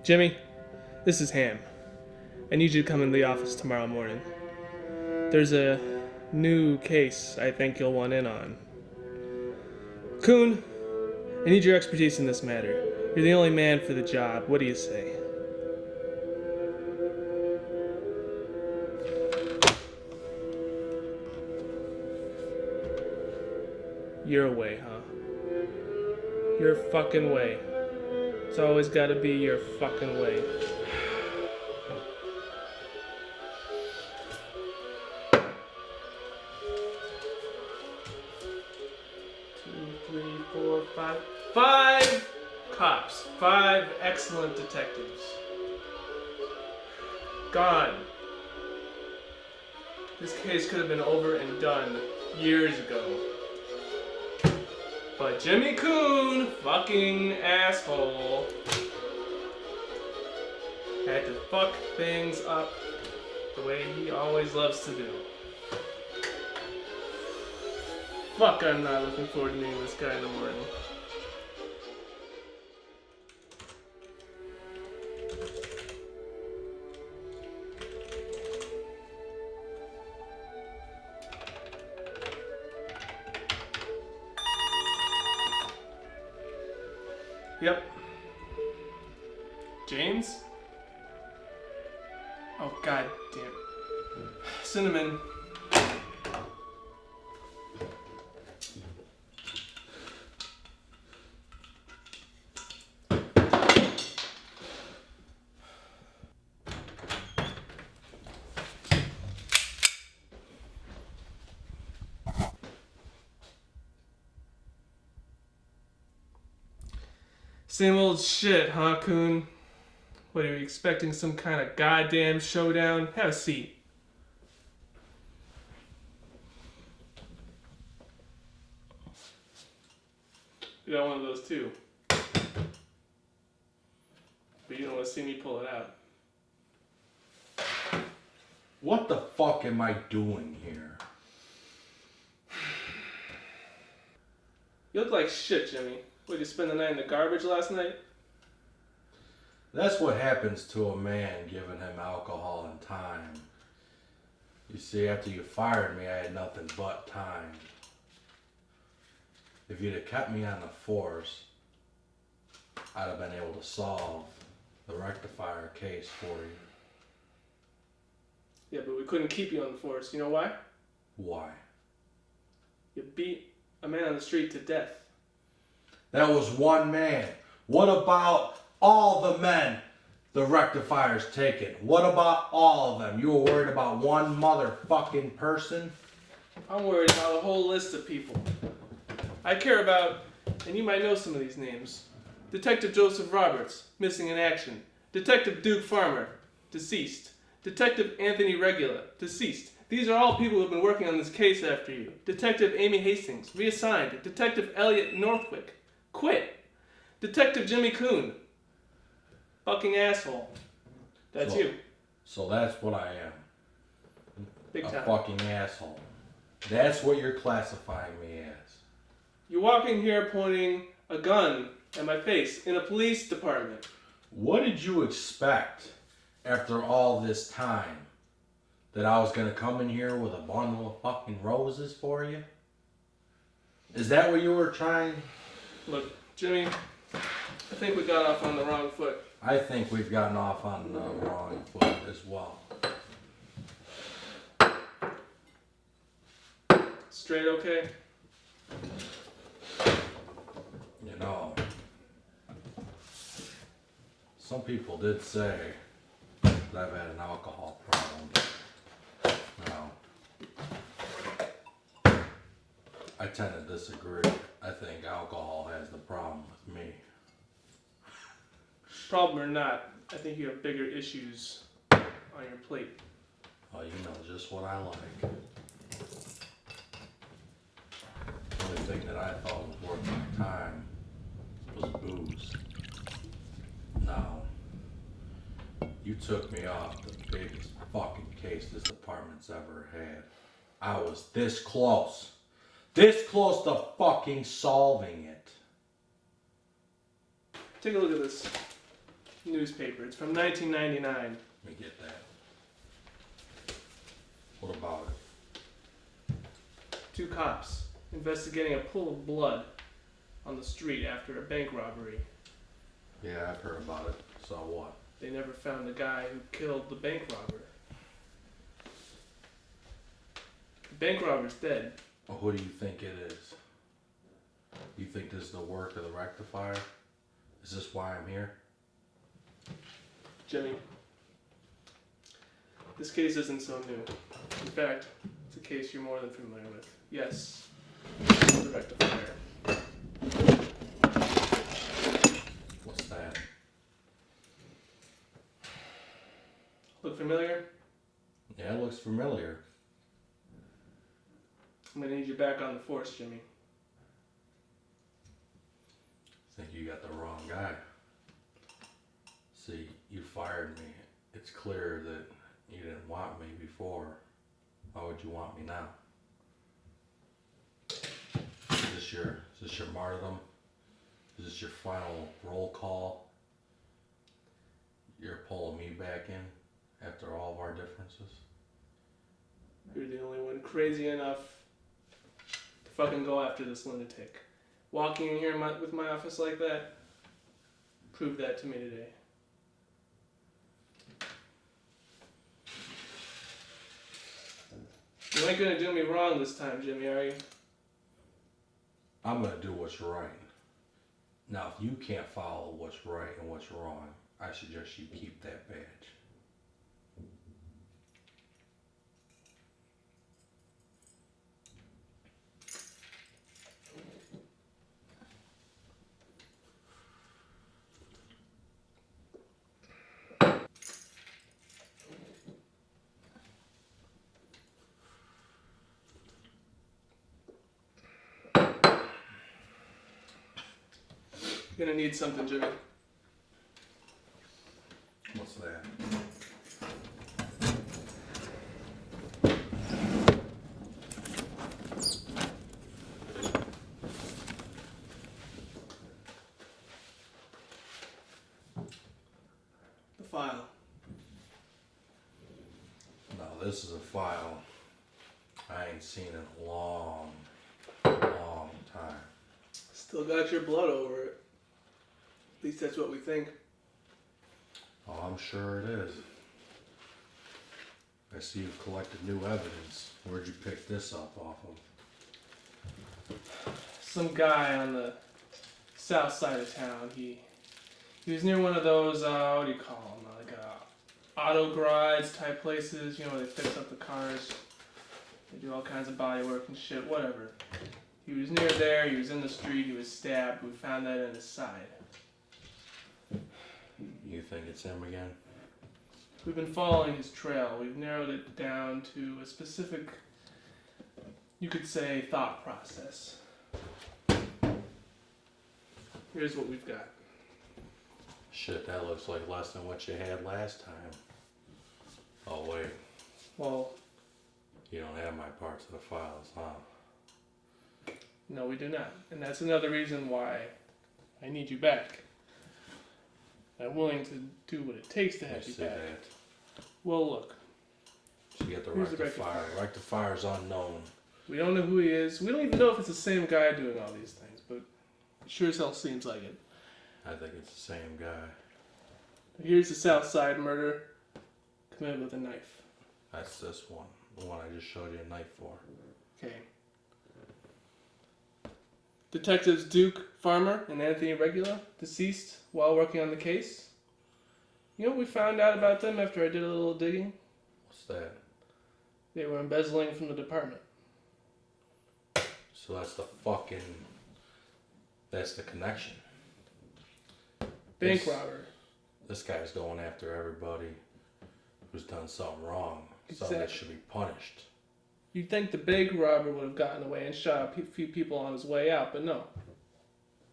Jimmy, this is Ham. I need you to come into the office tomorrow morning. There's a new case I think you'll want in on. Coon, I need your expertise in this matter. You're the only man for the job. What do you say? Your way, huh? Your fucking way. It's always gotta be your fucking way. Two, three, four, five. 5 cops. 5 excellent detectives. Gone. This case could have been over and done years ago. But Jimmy Coon, fucking asshole, had to fuck things up the way he always loves to do. Fuck, I'm not looking forward to meeting this guy in the morning. Yep. James? Oh, god damn. Cinnamon. Same old shit, huh, Coon? What, are you expecting some kind of goddamn showdown? Have a seat. You got one of those too. But you don't want to see me pull it out. What the fuck am I doing here? You look like shit, Jimmy. What, did you spend the night in the garbage last night? That's what happens to a man giving him alcohol and time. You see, after you fired me, I had nothing but time. If you'd have kept me on the force, I'd have been able to solve the Rectifier case for you. Yeah, but we couldn't keep you on the force. You know why? Why? You beat a man on the street to death. That was one man. What about all the men the Rectifier's taken? What about all of them? You were worried about one motherfucking person? I'm worried about a whole list of people. I care about, and you might know some of these names. Detective Joseph Roberts, missing in action. Detective Duke Farmer, deceased. Detective Anthony Regula, deceased. These are all people who have been working on this case after you. Detective Amy Hastings, reassigned. Detective Elliot Northwick, quit. Detective Jimmy Coon, fucking asshole. That's you. So that's what I am. Big time. A fucking asshole. That's what you're classifying me as. You walk in here pointing a gun at my face in a police department. What did you expect after all this time? That I was going to come in here with a bundle of fucking roses for you? Is that what you were trying? Look, Jimmy, I think we got off on the wrong foot. I think we've gotten off on the wrong foot as well. Straight okay? You know, some people did say that I've had an alcohol problem. Now, I tend to disagree. I think alcohol has the problem with me. Problem or not, I think you have bigger issues on your plate. Well, you know just what I like. The only thing that I thought was worth my time was booze. Now, you took me off the biggest fucking case this department's ever had. I was this close to fucking solving it. Take a look at this. newspaper. It's from 1999. Let me get that. What about it? 2 cops investigating a pool of blood on the street after a bank robbery. Yeah, I've heard about it. So what? They never found the guy who killed the bank robber. The bank robber's dead. Well, who do you think it is? You think this is the work of the Rectifier? Is this why I'm here? Jimmy, this case isn't so new. In fact, it's a case you're more than familiar with. Yes, the Rectifier. What's that? Look familiar? Yeah, it looks familiar. I'm gonna need you back on the force, Jimmy. Think you got the wrong guy. See, you fired me. It's clear that you didn't want me before. Why would you want me now? Is this your martyrdom? Is this your final roll call? You're pulling me back in after all of our differences? You're the only one crazy enough to fucking go after this lunatic. Walking in here with my office like that, prove that to me today. You ain't gonna do me wrong this time, Jimmy, are you? I'm gonna do what's right. Now, if you can't follow what's right and what's wrong, I suggest you keep that badge. You're gonna need something, Jimmy. What's that? The file. Now, this is a file I ain't seen in a long time. Still got your blood over it. At least that's what we think. Oh, I'm sure it is. I see you've collected new evidence. Where'd you pick this up off of? Some guy on the south side of town. He was near one of those, what do you call them? Like auto garage type places. You know, where they fix up the cars. They do all kinds of body work and shit, whatever. He was near there, he was in the street, he was stabbed. We found that in his side. You think it's him again? We've been following his trail. We've narrowed it down to a specific, you could say, thought process. Here's what we've got. Shit, that looks like less than what you had last time. Oh, wait. Well, You don't have my parts of the files, huh? no, we do not. And that's another reason why I need you back. I'm willing to do what it takes to I have you see back. that. Well, look, So you get the Who's the rectifier. Rectifier's unknown. we don't know who he is. We don't even know if it's the same guy doing all these things, but it sure as hell seems like it. I think it's the same guy. Here's the South Side murder committed with a knife. That's this one. The one I just showed you a knife for. Okay. Detectives Duke Farmer and Anthony Regula, deceased while working on the case. You know what we found out about them after I did a little digging? What's that? They were embezzling from the department. So that's the connection. Bank This- robber. This guy's going after everybody who's done something wrong. Something that Exactly. should be punished. You'd think the bank robber would have gotten away and shot a few people on his way out, but no.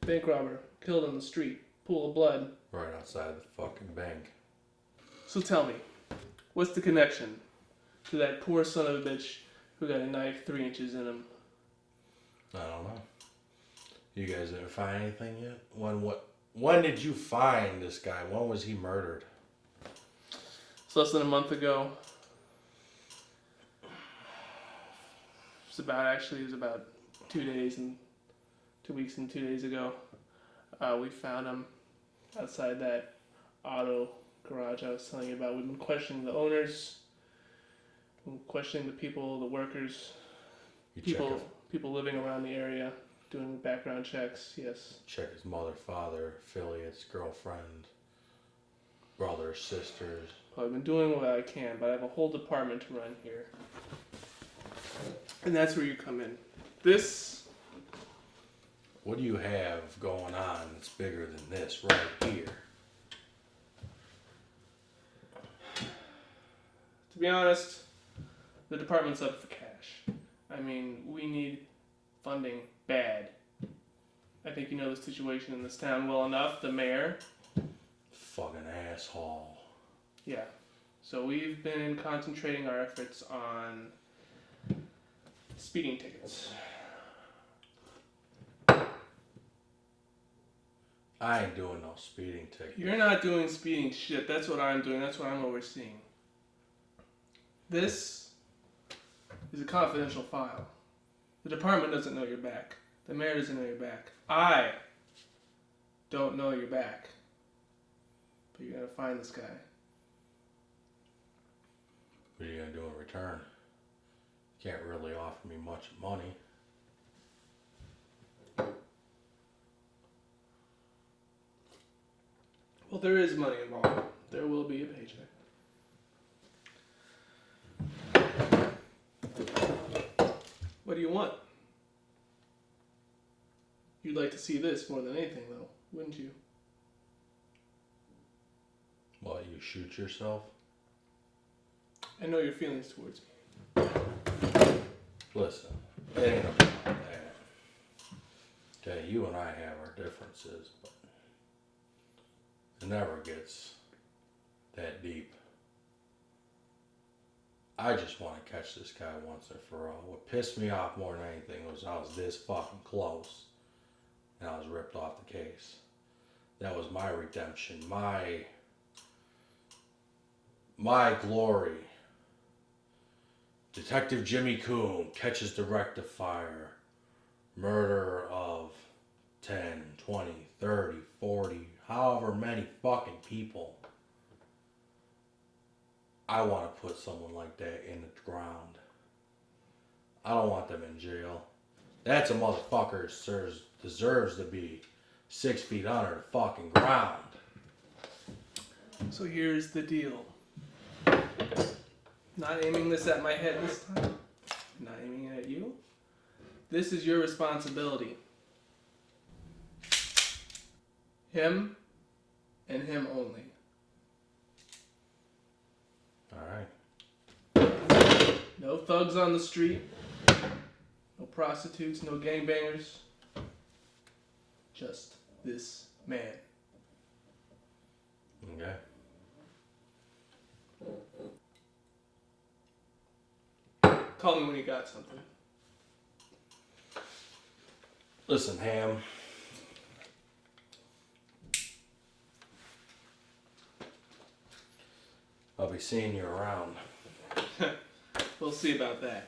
Bank robber killed in the street. Pool of blood. Right outside the fucking bank. So tell me, what's the connection to that poor son of a bitch who got a knife 3 inches in him? I don't know. You guys didn't find anything yet? When When did you find this guy? When was he murdered? It's less than a month ago. It was about 2 days and 2 weeks and 2 days ago. We found him outside that auto garage I was telling you about. We've been questioning the owners, questioning the people, the workers, people living around the area, doing background checks. Yes. Check his mother, father, affiliates, girlfriend, brothers, sisters. Well, I've been doing what I can, but I have a whole department to run here. And that's where you come in. What do you have going on that's bigger than this right here? To be honest, the department's up for cash. I mean, we need funding bad. I think you know the situation in this town well enough. The mayor. Fucking asshole. Yeah. So we've been concentrating our efforts on speeding tickets. I ain't doing no speeding tickets. You're not doing speeding shit. That's what I'm doing. That's what I'm overseeing. This is a confidential file. The department doesn't know you're back. The mayor doesn't know you're back. I don't know you're back. But you're gonna find this guy. What are you gonna do in return? You can't really offer me much money. Well, there is money involved. There will be a paycheck. What do you want? You'd like to see this more than anything, though, wouldn't you? What, you shoot yourself? I know your feelings towards me. Listen, it ain't about that. Okay, you and I have our differences, but it never gets that deep. I just want to catch this guy once and for all. What pissed me off more than anything was I was this fucking close and I was ripped off the case. That was my redemption, my glory. Detective Jimmy Coon catches the Rectifier. Murder of 10, 20, 30, 40, however many fucking people. I want to put someone like that in the ground. I don't want them in jail. That's a motherfucker deserves to be 6 feet under the fucking ground. So here's the deal. Not aiming this at my head this time. Not aiming it at you. This is your responsibility. Him and him only. Alright. No thugs on the street. No prostitutes, no gangbangers. Just this man. Okay. Call me when you got something. Listen, Ham. I'll be seeing you around. We'll see about that.